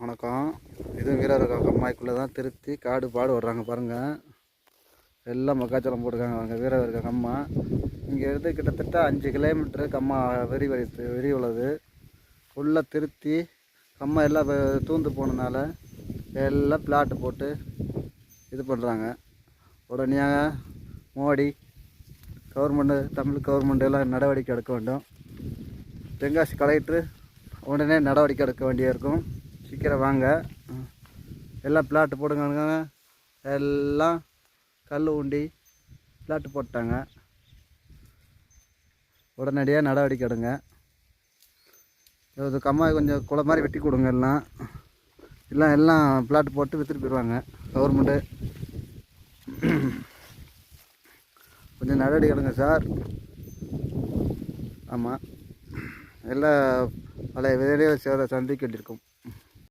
வணக்கம். இது வீரர் கம்மாய்க்குள்ளே தான் திருத்தி காடு பாடு விடுறாங்க பாருங்கள். எல்லாம் மக்காச்சோளம் போட்டுருக்காங்க. அவங்க வீரர் கம்மா இங்கே இருந்து கிட்டத்தட்ட 5 கிலோமீட்டரு கம்மா விரி உள்ளது. ஃபுல்லாக திருத்தி கம்மா எல்லாம் தூந்து போனதுனால எல்லாம் பிளாட்டு போட்டு இது பண்ணுறாங்க. உடனடியாக மோடி கவர்மெண்ட்டு, தமிழ் கவர்மெண்ட் எல்லாம் நடவடிக்கை எடுக்க வேண்டும். தென்காசி கலெக்டர் உடனே நடவடிக்கை எடுக்க வேண்டியிருக்கும். சீக்கிரம் வாங்க. எல்லாம் பிளாட்டு போடுங்க. எல்லாம் கல் ஊண்டி பிளாட்டு போட்டாங்க. உடனடியாக நடவடிக்கை எடுங்க. இது கம்மாய் கொஞ்சம் குளம் மாதிரி வெட்டி கொடுங்க. எல்லாம் பிளாட்டு போட்டு விற்றுட்டு போயிடுவாங்க கவர்மெண்ட்டு. கொஞ்சம் நடவடிக்கை எடுங்க சார். ஆமாம், எல்லாம் பழைய விதையிலே சந்திக்க வேண்டியிருக்கும்.